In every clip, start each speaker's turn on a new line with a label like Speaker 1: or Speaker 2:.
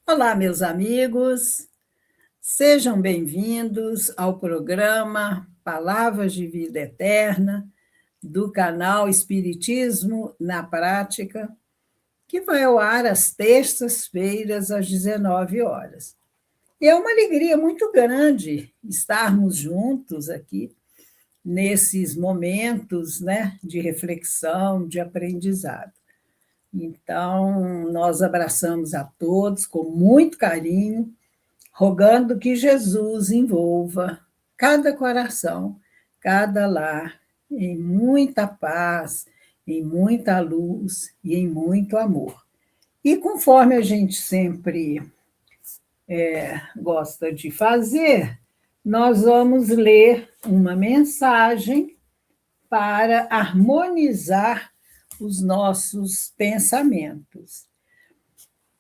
Speaker 1: Olá, meus amigos, sejam bem-vindos ao programa Palavras de Vida Eterna, do canal Espiritismo na Prática, que vai ao ar às terças-feiras, às 19 horas. E é uma alegria muito grande estarmos juntos aqui, nesses momentos, né, de reflexão, de aprendizado. Então, nós abraçamos a todos com muito carinho, rogando que Jesus envolva cada coração, cada lar, em muita paz, em muita luz e em muito amor. E conforme a gente sempre gosta de fazer, nós vamos ler uma mensagem para harmonizar os nossos pensamentos.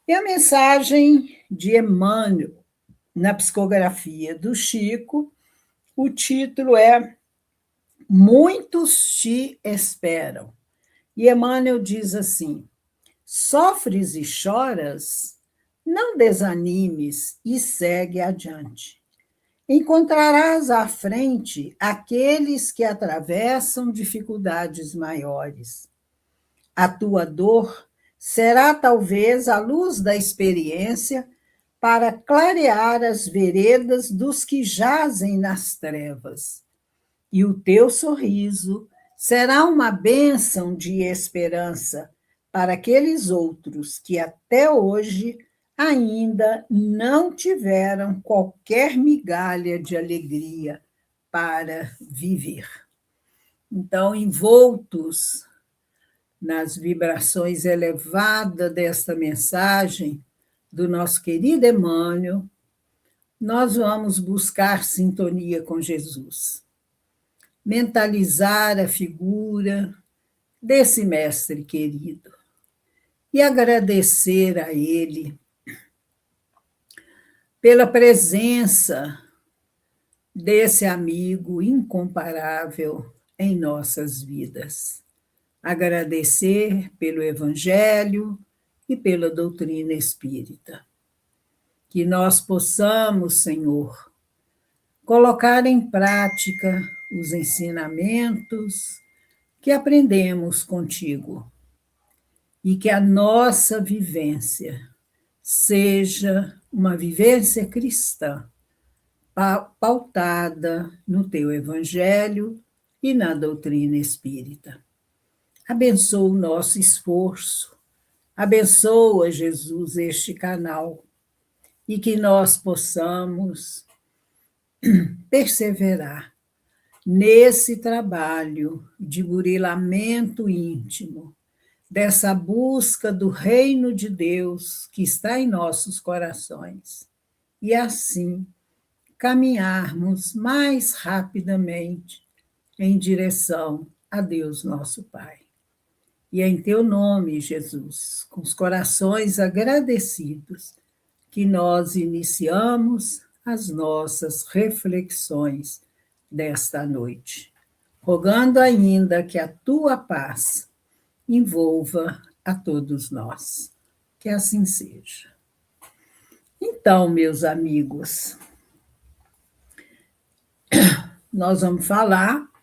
Speaker 1: E a mensagem de Emmanuel, na psicografia do Chico, o título é Muitos te esperam. E Emmanuel diz assim: sofres e choras, não desanimes e segue adiante. Encontrarás à frente aqueles que atravessam dificuldades maiores. A tua dor será talvez a luz da experiência para clarear as veredas dos que jazem nas trevas. E o teu sorriso será uma bênção de esperança para aqueles outros que até hoje ainda não tiveram qualquer migalha de alegria para viver. Então, envoltos nas vibrações elevadas desta mensagem do nosso querido Emmanuel, nós vamos buscar sintonia com Jesus, mentalizar a figura desse mestre querido e agradecer a ele pela presença desse amigo incomparável em nossas vidas. Agradecer pelo Evangelho e pela doutrina espírita. Que nós possamos, Senhor, colocar em prática os ensinamentos que aprendemos contigo e que a nossa vivência seja uma vivência cristã, pautada no teu Evangelho e na doutrina espírita. Abençoa o nosso esforço, abençoa, Jesus, este canal, e que nós possamos perseverar nesse trabalho de burilamento íntimo, dessa busca do reino de Deus que está em nossos corações, e assim caminharmos mais rapidamente em direção a Deus nosso Pai. E é em teu nome, Jesus, com os corações agradecidos, que nós iniciamos as nossas reflexões desta noite, rogando ainda que a tua paz envolva a todos nós. Que assim seja. Então, meus amigos, nós vamos falar.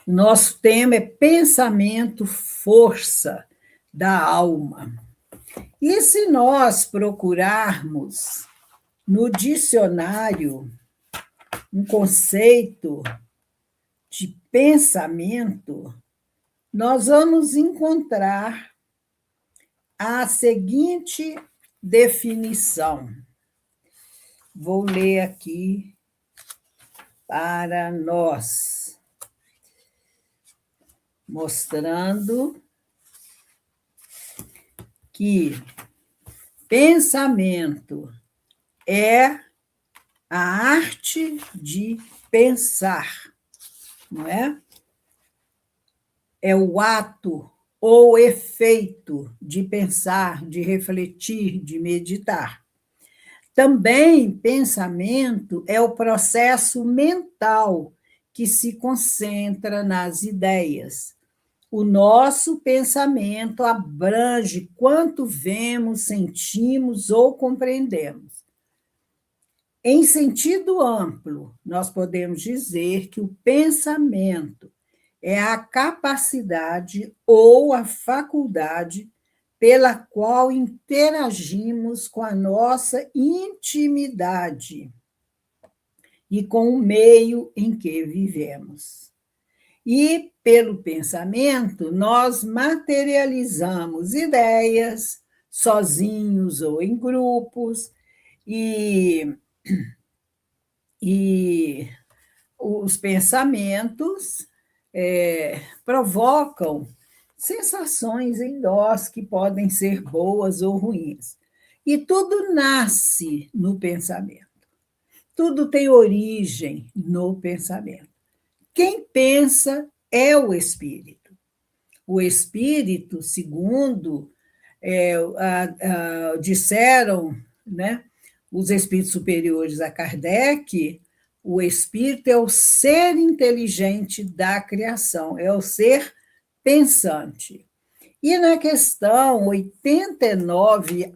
Speaker 1: Nosso tema é pensamento, força da alma. E se nós procurarmos no dicionário um conceito de pensamento, nós vamos encontrar a seguinte definição. Vou ler aqui para nós, mostrando que pensamento é a arte de pensar, não é? É o ato ou efeito de pensar, de refletir, de meditar. Também pensamento é o processo mental que se concentra nas ideias, O nosso pensamento abrange quanto vemos, sentimos ou compreendemos. Em sentido amplo, nós podemos dizer que o pensamento é a capacidade ou a faculdade pela qual interagimos com a nossa intimidade e com o meio em que vivemos. E, pelo pensamento, nós materializamos ideias, sozinhos ou em grupos, e os pensamentos provocam sensações em nós que podem ser boas ou ruins. E tudo nasce no pensamento. Tudo tem origem no pensamento. Quem pensa é o espírito. O espírito, segundo disseram, né, os espíritos superiores a Kardec, o espírito é o ser inteligente da criação, é o ser pensante. E na questão 89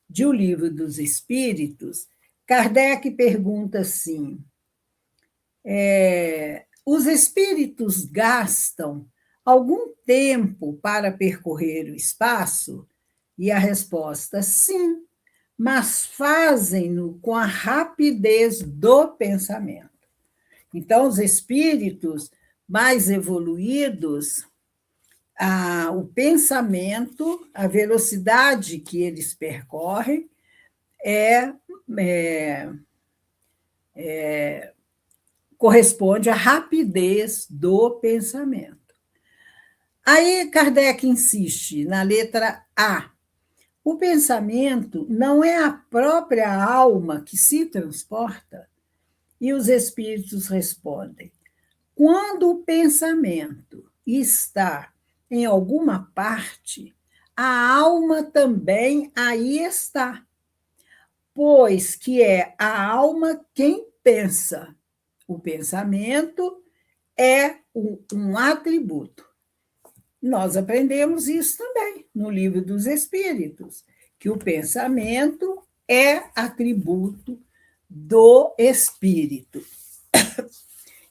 Speaker 1: de O Livro dos Espíritos, Kardec pergunta assim: os espíritos gastam algum tempo para percorrer o espaço? E a resposta: sim, mas fazem-no com a rapidez do pensamento. Então, os espíritos mais evoluídos, o pensamento, a velocidade que eles percorrem corresponde à rapidez do pensamento. Aí Kardec insiste na letra A. O pensamento não é a própria alma que se transporta? E os espíritos respondem: quando o pensamento está em alguma parte, a alma também aí está, pois que é a alma quem pensa. O pensamento é um atributo. Nós aprendemos isso também no Livro dos Espíritos, que o pensamento é atributo do espírito.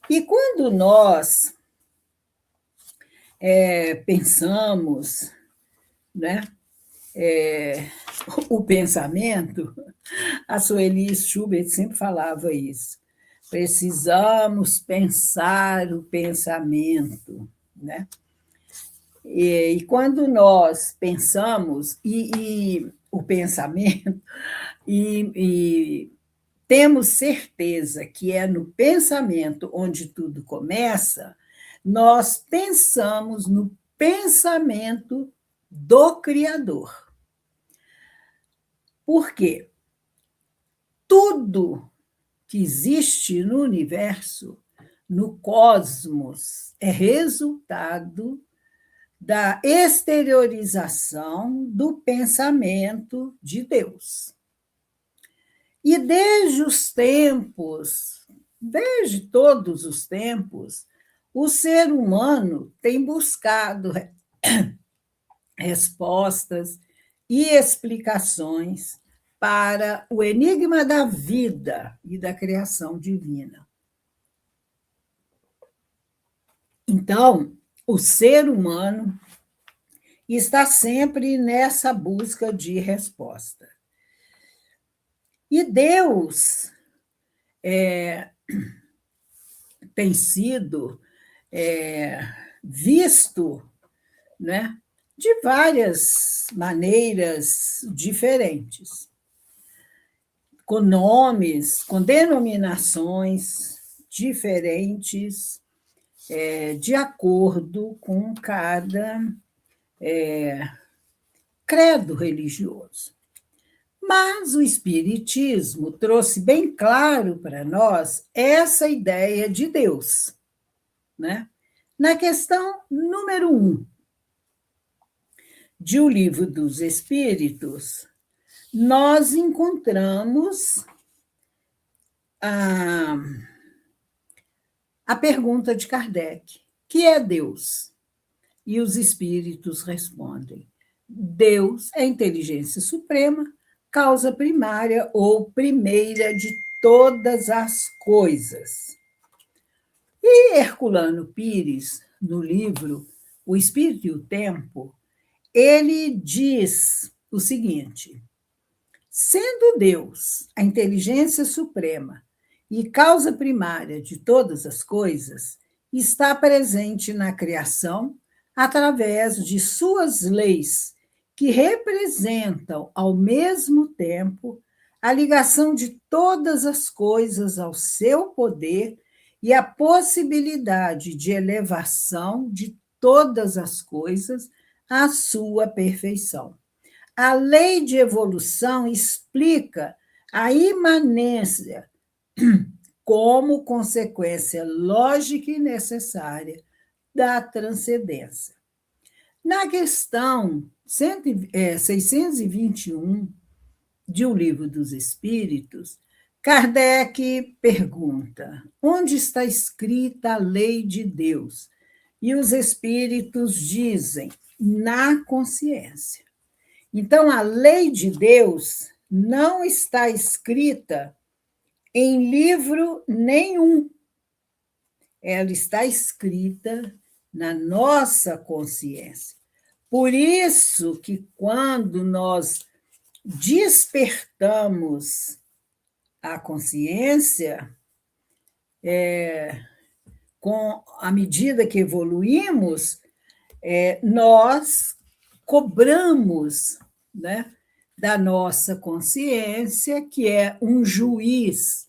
Speaker 1: E quando nós pensamos, né, o pensamento, a Sueli Schubert sempre falava isso, precisamos pensar o pensamento, né? E quando nós pensamos, e o pensamento, e temos certeza que é no pensamento onde tudo começa, nós pensamos no pensamento do Criador. Por quê? Tudo que existe no universo, no cosmos, é resultado da exteriorização do pensamento de Deus. E desde todos os tempos, o ser humano tem buscado respostas e explicações para o enigma da vida e da criação divina. Então, o ser humano está sempre nessa busca de resposta. E Deus tem sido visto, né, de várias maneiras diferentes, com nomes, com denominações diferentes, de acordo com cada credo religioso. Mas o Espiritismo trouxe bem claro para nós essa ideia de Deus, né? Na questão número 1 de O Livro dos Espíritos, nós encontramos a pergunta de Kardec: que é Deus? E os espíritos respondem: Deus é a inteligência suprema, causa primária ou primeira de todas as coisas. E Herculano Pires, no livro O Espírito e o Tempo, ele diz o seguinte: sendo Deus a inteligência suprema e causa primária de todas as coisas, está presente na criação através de suas leis, que representam, ao mesmo tempo, a ligação de todas as coisas ao seu poder e a possibilidade de elevação de todas as coisas à sua perfeição. A lei de evolução explica a imanência como consequência lógica e necessária da transcendência. Na questão 621 de O Livro dos Espíritos, Kardec pergunta: onde está escrita a lei de Deus? E os espíritos dizem: na consciência. Então, a lei de Deus não está escrita em livro nenhum. Ela está escrita na nossa consciência. Por isso que quando nós despertamos a consciência, à medida que evoluímos, nós cobramos, né, da nossa consciência, que é um juiz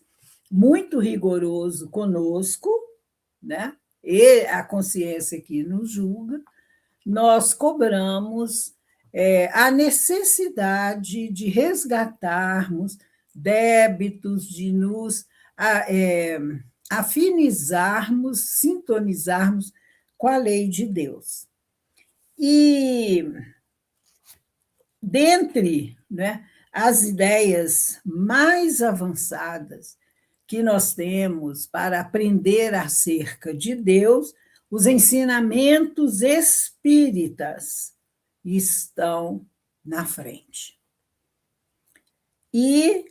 Speaker 1: muito rigoroso conosco, né? E a consciência que nos julga, nós cobramos a necessidade de resgatarmos débitos, de nos afinizarmos, sintonizarmos com a lei de Deus. E dentre, né, as ideias mais avançadas que nós temos para aprender acerca de Deus, os ensinamentos espíritas estão na frente. E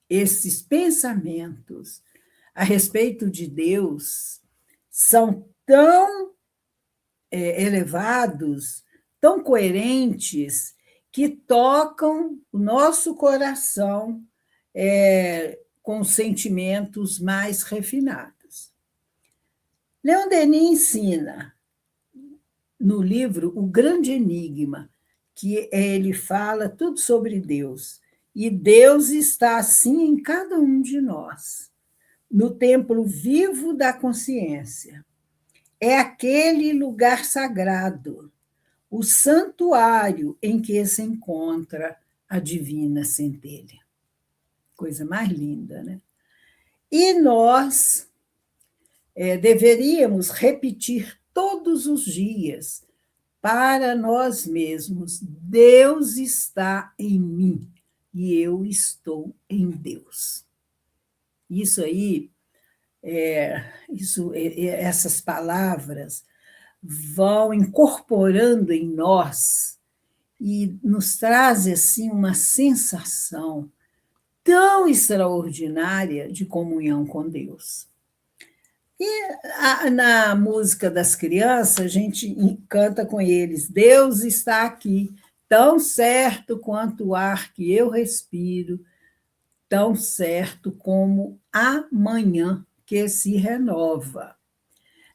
Speaker 1: esses pensamentos a respeito de Deus são tão elevados, tão coerentes, que tocam o nosso coração com sentimentos mais refinados. Leon Denis ensina, no livro O Grande Enigma, que ele fala tudo sobre Deus, e Deus está assim em cada um de nós, no templo vivo da consciência. É aquele lugar sagrado, o santuário em que se encontra a divina centelha. Coisa mais linda, né? E nós deveríamos repetir todos os dias para nós mesmos: Deus está em mim e eu estou em Deus. Isso aí, essas palavras vão incorporando em nós e nos trazem assim uma sensação tão extraordinária de comunhão com Deus. E na música das crianças, a gente canta com eles: Deus está aqui, tão certo quanto o ar que eu respiro, tão certo como a manhã que se renova,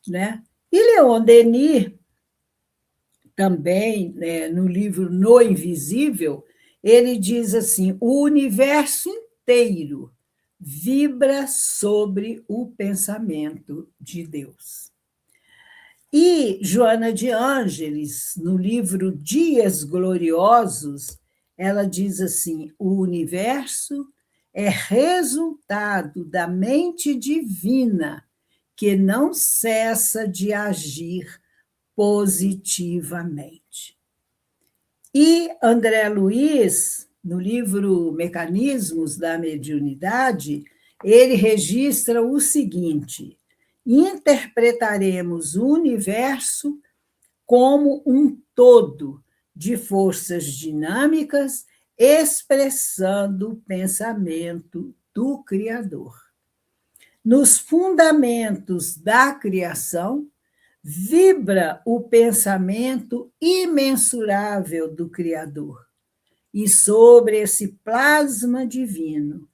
Speaker 1: né? E Leon Denis, também, no livro No Invisível, ele diz assim: o universo inteiro vibra sobre o pensamento de Deus. E Joana de Ângeles, no livro Dias Gloriosos, ela diz assim: o universo é resultado da mente divina que não cessa de agir positivamente. E André Luiz, no livro Mecanismos da Mediunidade, ele registra o seguinte: interpretaremos o universo como um todo de forças dinâmicas expressando o pensamento do Criador. Nos fundamentos da criação, vibra o pensamento imensurável do Criador. E sobre esse plasma divino,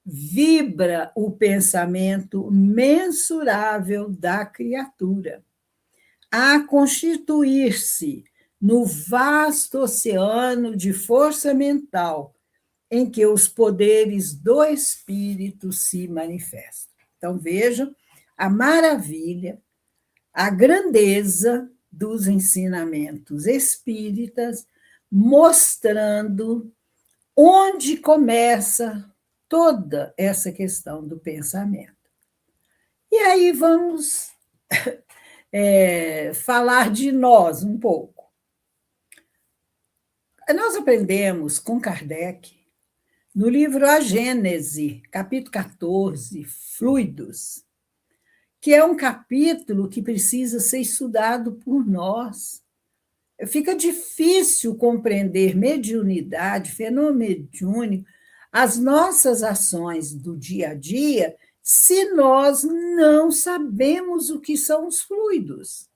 Speaker 1: vibra o pensamento mensurável da criatura, a constituir-se no vasto oceano de força mental em que os poderes do espírito se manifestam. Então, vejam a maravilha, a grandeza dos ensinamentos espíritas, mostrando onde começa toda essa questão do pensamento. E aí vamos falar de nós um pouco. Nós aprendemos com Kardec, no livro A Gênese, capítulo 14, Fluidos, que é um capítulo que precisa ser estudado por nós. Fica difícil compreender mediunidade, fenômeno mediúnico, as nossas ações do dia a dia, se nós não sabemos o que são os fluidos.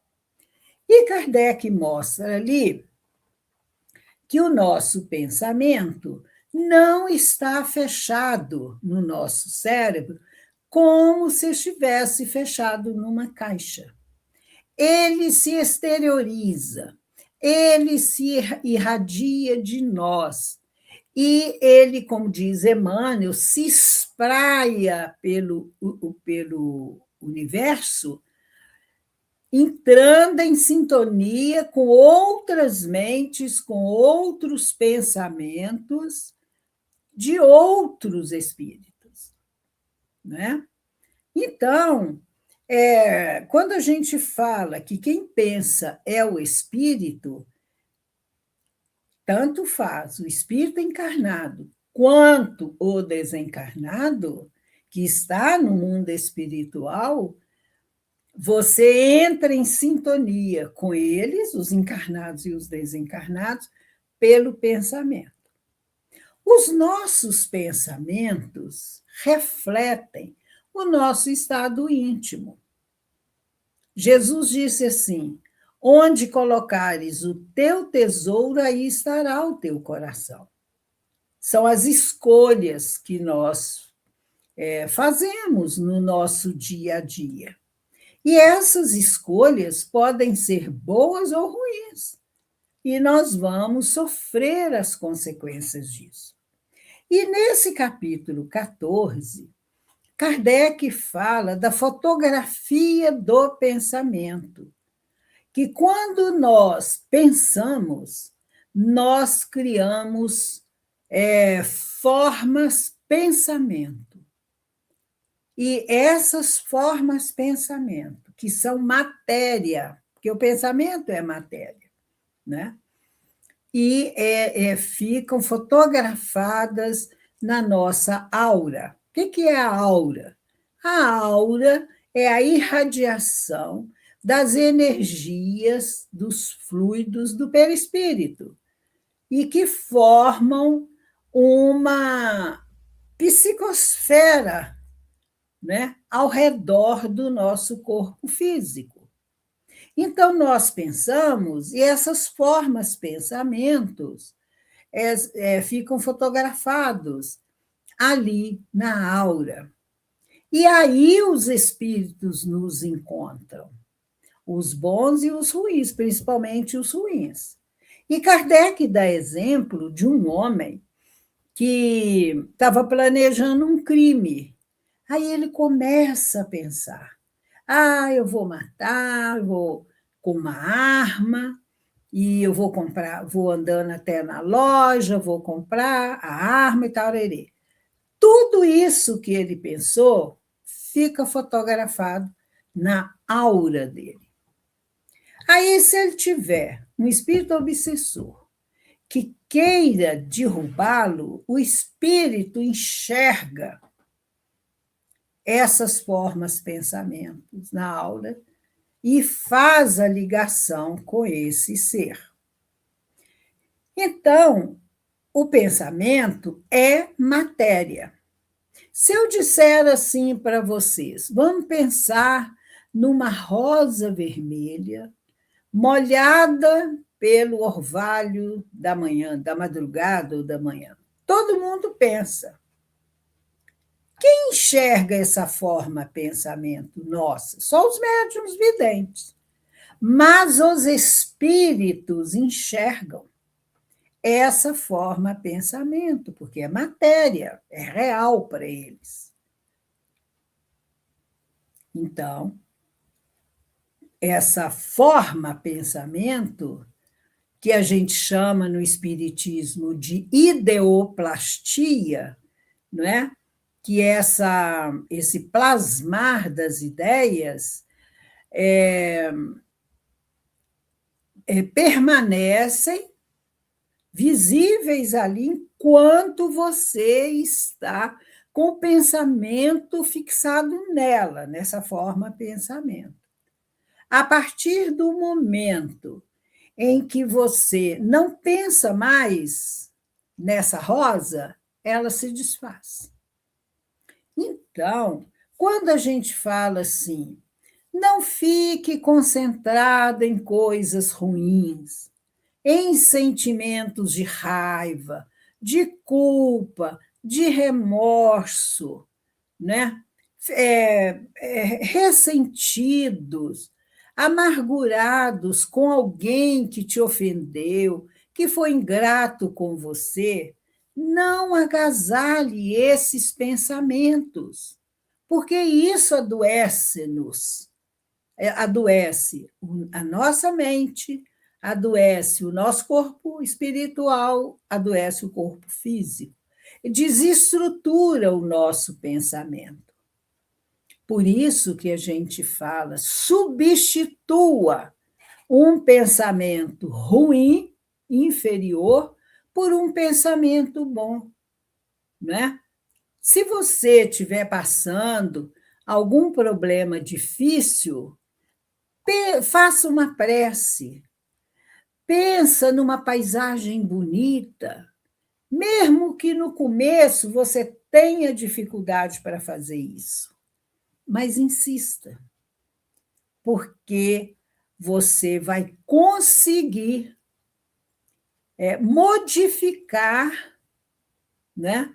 Speaker 1: E Kardec mostra ali que o nosso pensamento não está fechado no nosso cérebro como se estivesse fechado numa caixa. Ele se exterioriza, ele se irradia de nós, e ele, como diz Emmanuel, se espraia pelo universo, entrando em sintonia com outras mentes, com outros pensamentos de outros espíritos, né? Então, quando a gente fala que quem pensa é o espírito, tanto faz o espírito encarnado quanto o desencarnado, que está no mundo espiritual, você entra em sintonia com eles, os encarnados e os desencarnados, pelo pensamento. Os nossos pensamentos refletem o nosso estado íntimo. Jesus disse assim: onde colocares o teu tesouro, aí estará o teu coração. São as escolhas que nós fazemos no nosso dia a dia. E essas escolhas podem ser boas ou ruins, e nós vamos sofrer as consequências disso. E nesse capítulo 14, Kardec fala da fotografia do pensamento, que quando nós pensamos, nós criamos formas pensamento. E essas formas pensamento, que são matéria, porque o pensamento é matéria, né? E ficam fotografadas na nossa aura. O que é a aura? A aura é a irradiação das energias dos fluidos do perispírito e que formam uma psicosfera, né, ao redor do nosso corpo físico. Então, nós pensamos, e essas formas pensamentos ficam fotografados ali na aura. E aí os espíritos nos encontram, os bons e os ruins, principalmente os ruins. E Kardec dá exemplo de um homem que estava planejando um crime. Aí ele começa a pensar: eu vou matar, eu vou com uma arma, e eu vou comprar, vou andando até na loja, vou comprar a arma e tal. Tudo isso que ele pensou fica fotografado na aura dele. Aí, se ele tiver um espírito obsessor que queira derrubá-lo, o espírito enxerga essas formas pensamentos na aula e faz a ligação com esse ser. Então, o pensamento é matéria. Se eu disser assim para vocês, vamos pensar numa rosa vermelha, molhada pelo orvalho da manhã, da madrugada ou da manhã. Todo mundo pensa. Quem enxerga essa forma pensamento? Nossa, só os médiuns videntes. Mas os espíritos enxergam essa forma pensamento, porque é matéria, é real para eles. Então, essa forma pensamento, que a gente chama no espiritismo de ideoplastia, não é? Que é esse plasmar das ideias permanecem visíveis ali enquanto você está com o pensamento fixado nela, nessa forma pensamento. A partir do momento em que você não pensa mais nessa rosa, ela se desfaz. Então, quando a gente fala assim, não fique concentrado em coisas ruins, em sentimentos de raiva, de culpa, de remorso, né? Ressentidos, amargurados com alguém que te ofendeu, que foi ingrato com você, não agasalhe esses pensamentos, porque isso adoece-nos, adoece a nossa mente, adoece o nosso corpo espiritual, adoece o corpo físico, desestrutura o nosso pensamento. Por isso que a gente fala, substitua um pensamento ruim, inferior, por um pensamento bom, né? Se você estiver passando algum problema difícil, faça uma prece, pensa numa paisagem bonita, mesmo que no começo você tenha dificuldade para fazer isso, mas insista, porque você vai conseguir modificar, né?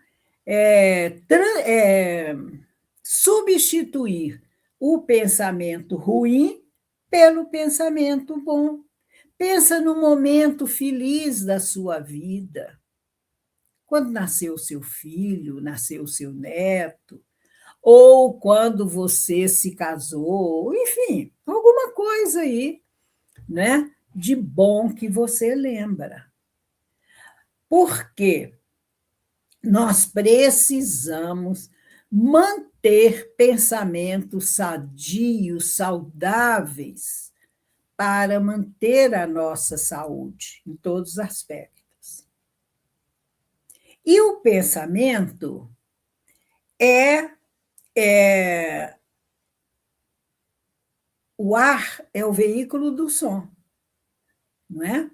Speaker 1: Substituir o pensamento ruim pelo pensamento bom. Pensa no momento feliz da sua vida. Quando nasceu o seu filho, nasceu o seu neto, ou quando você se casou, enfim, alguma coisa aí, né, de bom que você lembra. Porque nós precisamos manter pensamentos sadios, saudáveis, para manter a nossa saúde em todos os aspectos. E o pensamento o ar é o veículo do som, não é?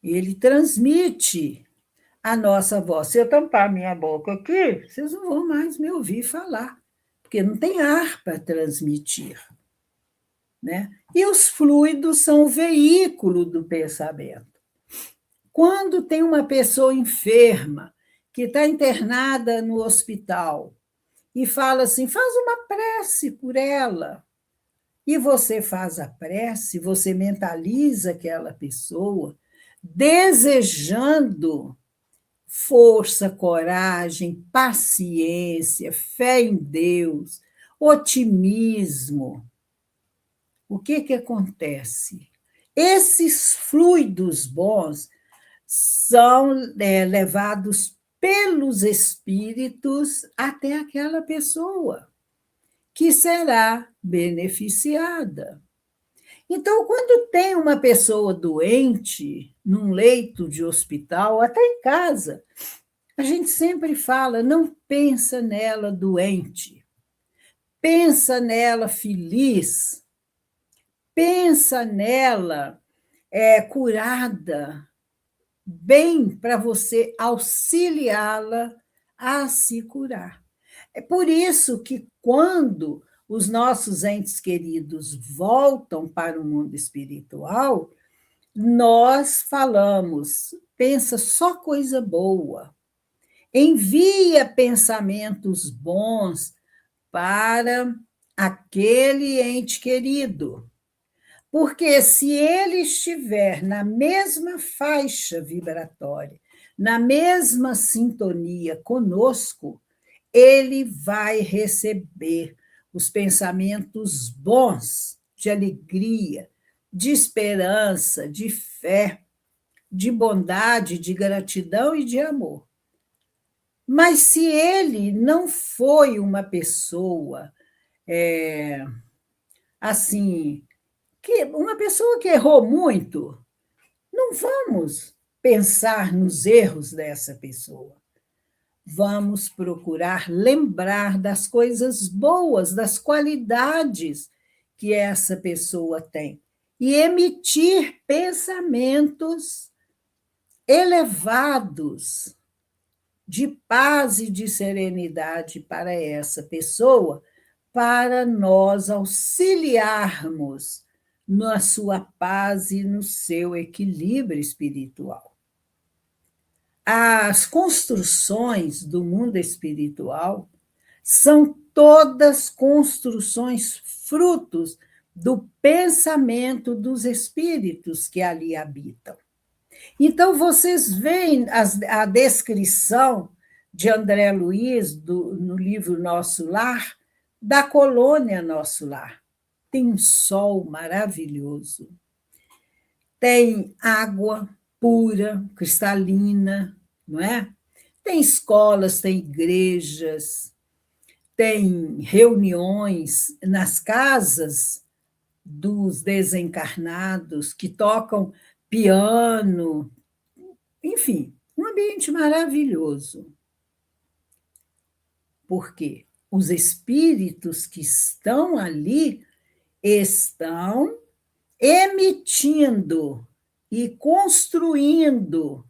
Speaker 1: Ele transmite a nossa voz. Se eu tampar minha boca aqui, vocês não vão mais me ouvir falar, porque não tem ar para transmitir, né? E os fluidos são o veículo do pensamento. Quando tem uma pessoa enferma, que está internada no hospital, e fala assim, faz uma prece por ela, e você faz a prece, você mentaliza aquela pessoa, desejando força, coragem, paciência, fé em Deus, otimismo. O que acontece? Esses fluidos bons são levados pelos espíritos até aquela pessoa, que será beneficiada. Então, quando tem uma pessoa doente, num leito de hospital, até em casa, a gente sempre fala, não pensa nela doente. pensa nela feliz, pensa nela curada, bem para você auxiliá-la a se curar. É por isso que, quando os nossos entes queridos voltam para o mundo espiritual, nós falamos: pensa só coisa boa, envia pensamentos bons para aquele ente querido. Porque se ele estiver na mesma faixa vibratória, na mesma sintonia conosco, ele vai receber os pensamentos bons, de alegria, de esperança, de fé, de bondade, de gratidão e de amor. Mas se ele não foi uma pessoa assim, uma pessoa que errou muito, não vamos pensar nos erros dessa pessoa. Vamos procurar lembrar das coisas boas, das qualidades que essa pessoa tem e emitir pensamentos elevados de paz e de serenidade para essa pessoa, para nós auxiliarmos na sua paz e no seu equilíbrio espiritual. As construções do mundo espiritual são todas construções frutos do pensamento dos espíritos que ali habitam. Então, vocês veem a descrição de André Luiz, no livro Nosso Lar, da colônia Nosso Lar. Tem um sol maravilhoso, tem água pura, cristalina, não é? Tem escolas, tem igrejas, tem reuniões nas casas dos desencarnados que tocam piano, enfim, um ambiente maravilhoso. Porque os espíritos que estão ali estão emitindo e construindo,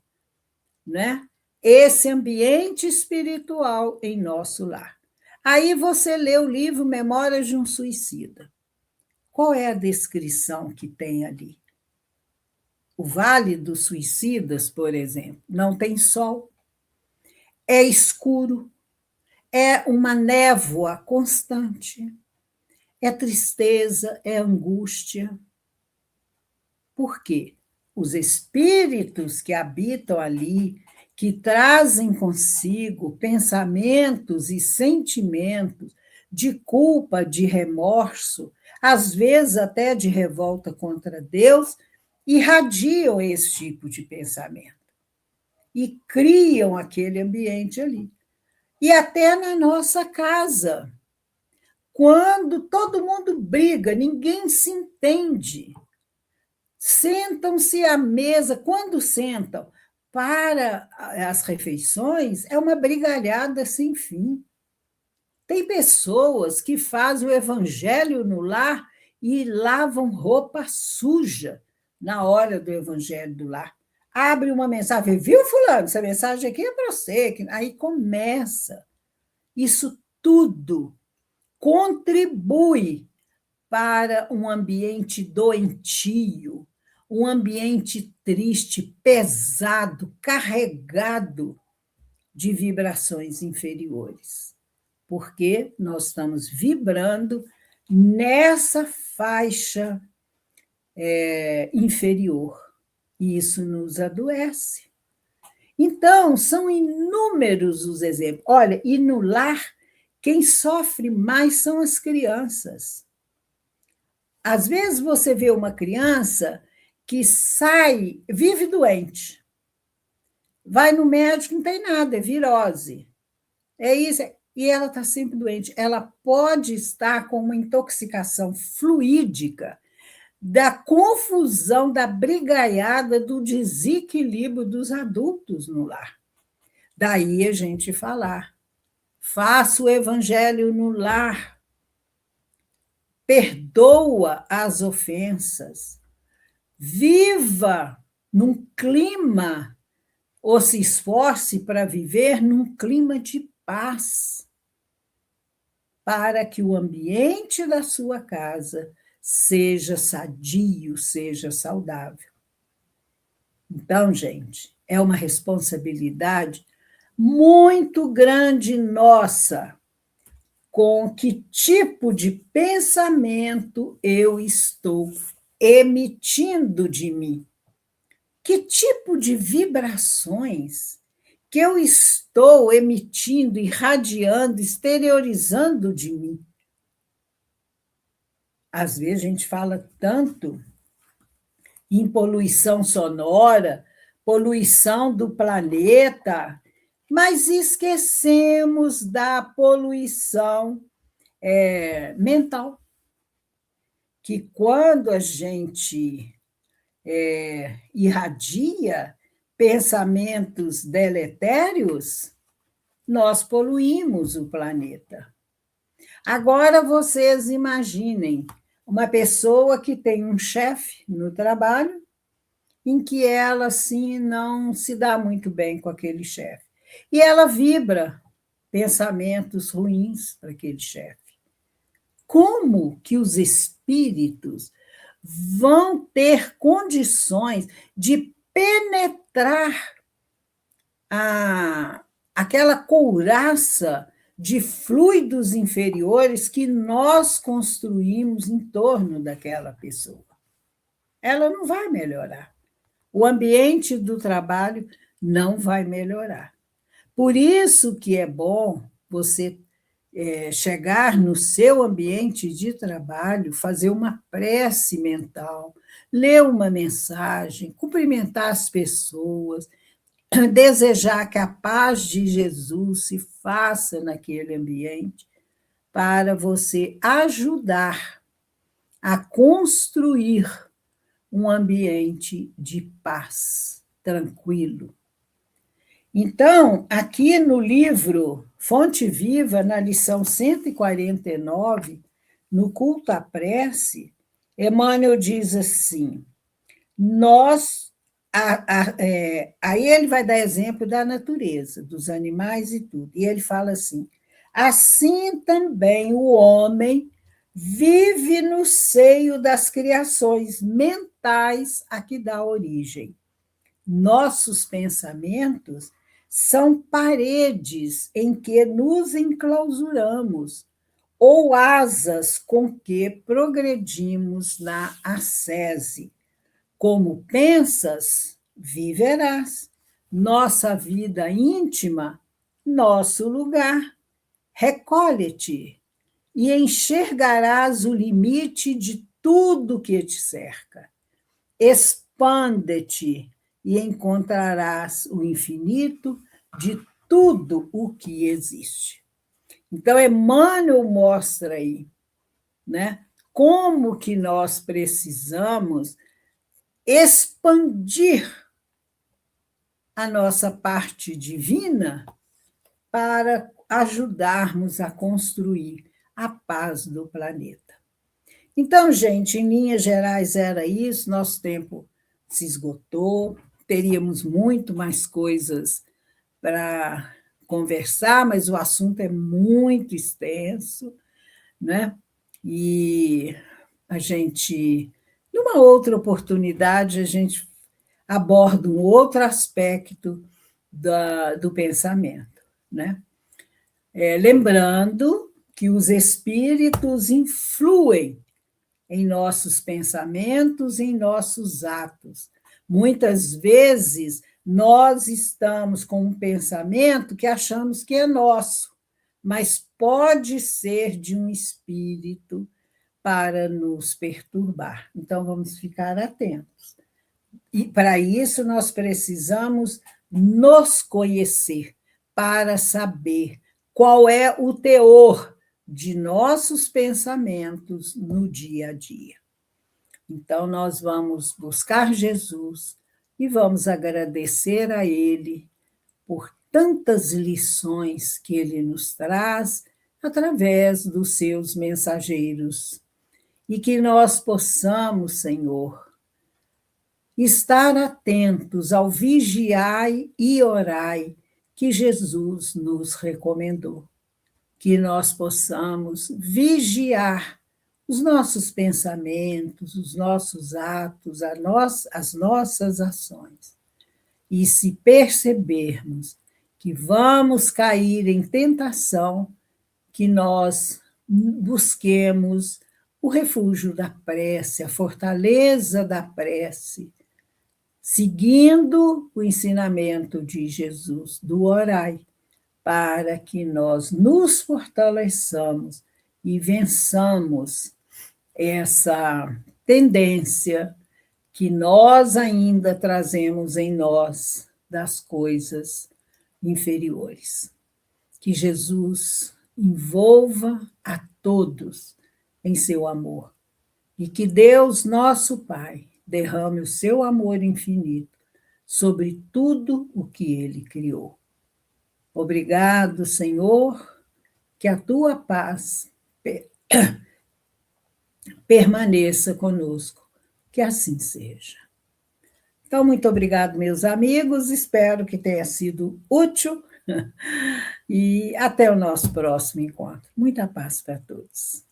Speaker 1: né, esse ambiente espiritual em nosso lar. Aí você lê o livro Memórias de um Suicida. Qual é a descrição que tem ali? O Vale dos Suicidas, por exemplo, não tem sol, é escuro, é uma névoa constante, é tristeza, é angústia. Por quê? Os espíritos que habitam ali, que trazem consigo pensamentos e sentimentos de culpa, de remorso, às vezes até de revolta contra Deus, irradiam esse tipo de pensamento e criam aquele ambiente ali. E até na nossa casa, quando todo mundo briga, ninguém se entende, sentam-se à mesa, quando sentam para as refeições, é uma brigalhada sem fim. Tem pessoas que fazem o evangelho no lar e lavam roupa suja na hora do evangelho do lar. Abre uma mensagem, viu, fulano? Essa mensagem aqui é para você. Aí começa. Isso tudo contribui para um ambiente doentio, um ambiente triste, pesado, carregado de vibrações inferiores. Porque nós estamos vibrando nessa faixa inferior. E isso nos adoece. Então, são inúmeros os exemplos. Olha, e no lar, quem sofre mais são as crianças. Às vezes você vê uma criança que sai, vive doente, vai no médico, não tem nada, é virose. É isso, e ela está sempre doente. Ela pode estar com uma intoxicação fluídica da confusão, da brigaiada, do desequilíbrio dos adultos no lar. Daí a gente falar, faça o evangelho no lar, perdoa as ofensas, viva num clima, ou se esforce para viver num clima de paz, para que o ambiente da sua casa seja sadio, seja saudável. Então, gente, é uma responsabilidade muito grande nossa com que tipo de pensamento eu estou emitindo de mim. Que tipo de vibrações que eu estou emitindo, irradiando, exteriorizando de mim. Às vezes a gente fala tanto em poluição sonora, poluição do planeta, mas esquecemos da poluição mental, que quando a gente irradia pensamentos deletérios, nós poluímos o planeta. Agora vocês imaginem uma pessoa que tem um chefe no trabalho em que ela assim não se dá muito bem com aquele chefe. E ela vibra pensamentos ruins para aquele chefe. Como que os espíritos vão ter condições de penetrar aquela couraça de fluidos inferiores que nós construímos em torno daquela pessoa? Ela não vai melhorar. O ambiente do trabalho não vai melhorar. Por isso que é bom você chegar no seu ambiente de trabalho, fazer uma prece mental, ler uma mensagem, cumprimentar as pessoas, desejar que a paz de Jesus se faça naquele ambiente, para você ajudar a construir um ambiente de paz, tranquilo. Então, aqui no livro Fonte Viva, na lição 149, no culto à prece, Emmanuel diz assim, aí ele vai dar exemplo da natureza, dos animais e tudo, e ele fala assim, assim também o homem vive no seio das criações mentais a que dá origem. Nossos pensamentos são paredes em que nos enclausuramos, ou asas com que progredimos na ascese. Como pensas, viverás. Nossa vida íntima, nosso lugar. Recolhe-te e enxergarás o limite de tudo que te cerca. Expande-te e encontrarás o infinito de tudo o que existe. Então, Emmanuel mostra aí, né, como que nós precisamos expandir a nossa parte divina para ajudarmos a construir a paz do planeta. Então, gente, em linhas gerais era isso, nosso tempo se esgotou, teríamos muito mais coisas para conversar, mas o assunto é muito extenso, né? E a gente, numa outra oportunidade, a gente aborda um outro aspecto do pensamento, né? Lembrando que os espíritos influem em nossos pensamentos, em nossos atos. Muitas vezes nós estamos com um pensamento que achamos que é nosso, mas pode ser de um espírito para nos perturbar. Então, vamos ficar atentos. E para isso, nós precisamos nos conhecer para saber qual é o teor de nossos pensamentos no dia a dia. Então, nós vamos buscar Jesus e vamos agradecer a Ele por tantas lições que Ele nos traz através dos seus mensageiros e que nós possamos, Senhor, estar atentos ao vigiai e orai que Jesus nos recomendou. Que nós possamos vigiar os nossos pensamentos, os nossos atos, as nossas ações. E se percebermos que vamos cair em tentação, que nós busquemos o refúgio da prece, a fortaleza da prece, seguindo o ensinamento de Jesus, do orai, para que nós nos fortaleçamos e vençamos essa tendência que nós ainda trazemos em nós das coisas inferiores. Que Jesus envolva a todos em seu amor e que Deus, nosso Pai, derrame o seu amor infinito sobre tudo o que ele criou. Obrigado, Senhor, que a tua paz permaneça conosco, que assim seja. Então, muito obrigado, meus amigos, espero que tenha sido útil e até o nosso próximo encontro. Muita paz para todos.